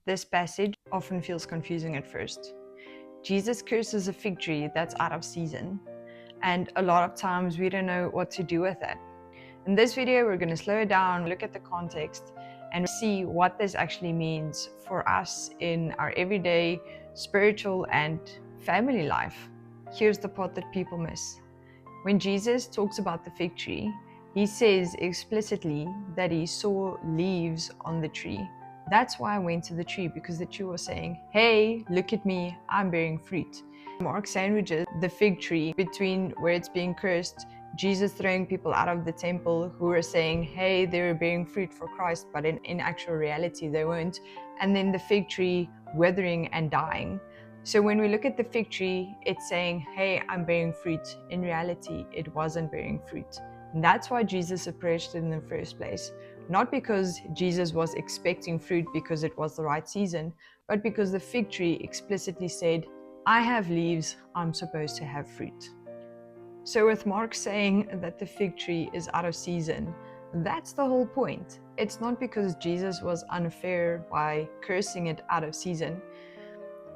This passage often feels confusing at first. Jesus curses a fig tree that's out of season, and a lot of times we don't know what to do with that. In this video, we're going to slow it down, look at the context, and see what this actually means for us in our everyday spiritual and family life. Here's the part that people miss. When Jesus talks about the fig tree, he says explicitly that he saw leaves on the tree. That's why I went to the tree, because the tree was saying, hey, look at me, I'm bearing fruit. Mark sandwiches the fig tree between where it's being cursed, Jesus throwing people out of the temple who were saying, hey, they were bearing fruit for Christ, but in actual reality they weren't, and then the fig tree withering and dying. So when we look at the fig tree, it's saying, hey, I'm bearing fruit. In reality, it wasn't bearing fruit. And that's why Jesus approached it in the first place. Not because Jesus was expecting fruit because it was the right season, but because the fig tree explicitly said, I have leaves, I'm supposed to have fruit. So with Mark saying that the fig tree is out of season, that's the whole point. It's not because Jesus was unfair by cursing it out of season.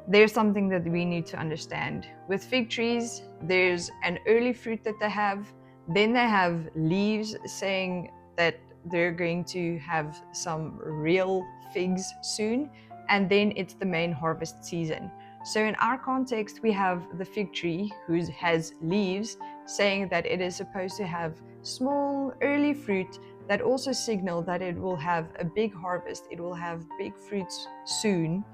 There's something that we need to understand. With fig trees, there's an early fruit that they have, then they have leaves saying that they're going to have some real figs soon, and then it's the main harvest season. So in our context, we have the fig tree who has leaves saying that it is supposed to have small early fruit that also signal that it will have a big harvest, it will have big fruits soon.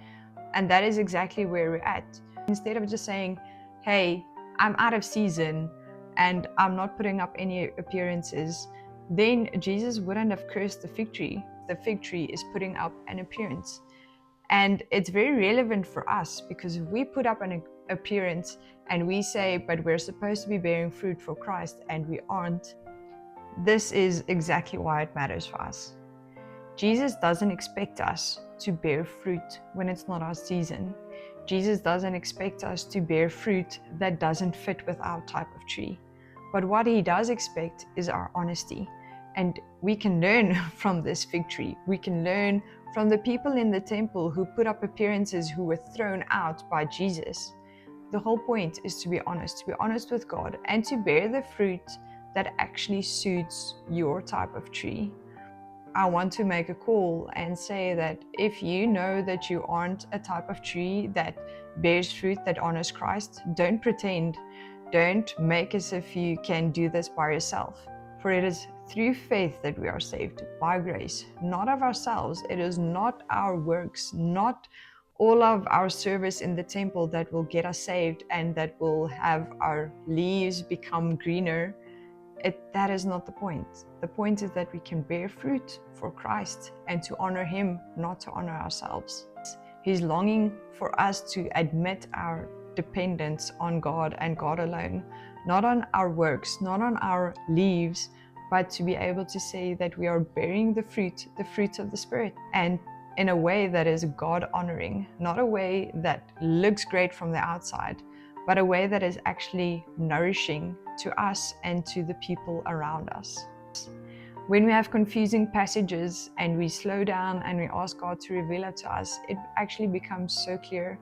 And that is exactly where we're at. Instead of just saying, hey, I'm out of season and I'm not putting up any appearances, then Jesus wouldn't have cursed the fig tree. The fig tree is putting up an appearance. And it's very relevant for us, because if we put up an appearance and we say, but we're supposed to be bearing fruit for Christ and we aren't, this is exactly why it matters for us. Jesus doesn't expect us to bear fruit when it's not our season. Jesus doesn't expect us to bear fruit that doesn't fit with our type of tree. But what he does expect is our honesty. And we can learn from this fig tree. We can learn from the people in the temple who put up appearances who were thrown out by Jesus. The whole point is to be honest with God, and to bear the fruit that actually suits your type of tree. I want to make a call and say that if you know that you aren't a type of tree that bears fruit that honors Christ, don't pretend. Don't make as if you can do this by yourself. For it is through faith that we are saved, by grace, not of ourselves. It is not our works, not all of our service in the temple that will get us saved and that will have our leaves become greener. That is not the point. The point is that we can bear fruit for Christ and to honor him, not to honor ourselves. He's longing for us to admit our dependence on God and God alone, not on our works, not on our leaves, but to be able to say that we are bearing the fruit of the Spirit, and in a way that is God-honoring, not a way that looks great from the outside, but a way that is actually nourishing to us and to the people around us. When we have confusing passages and we slow down and we ask God to reveal it to us, it actually becomes so clear,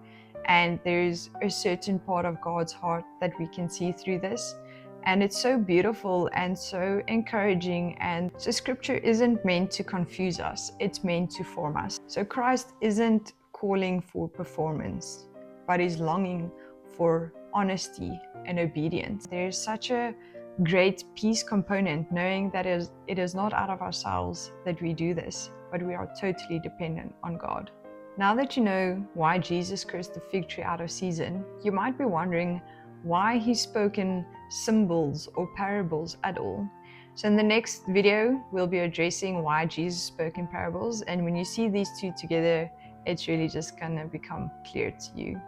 and there's a certain part of God's heart that we can see through this. And it's so beautiful and so encouraging. And so scripture isn't meant to confuse us, it's meant to form us. So Christ isn't calling for performance, but he's longing for honesty and obedience. There's such a great peace component knowing that it is not out of ourselves that we do this, but we are totally dependent on God. Now that you know why Jesus cursed the fig tree out of season, you might be wondering why he spoke in symbols or parables at all. So in the next video, we'll be addressing why Jesus spoke in parables, and when you see these two together, it's really just gonna become clear to you.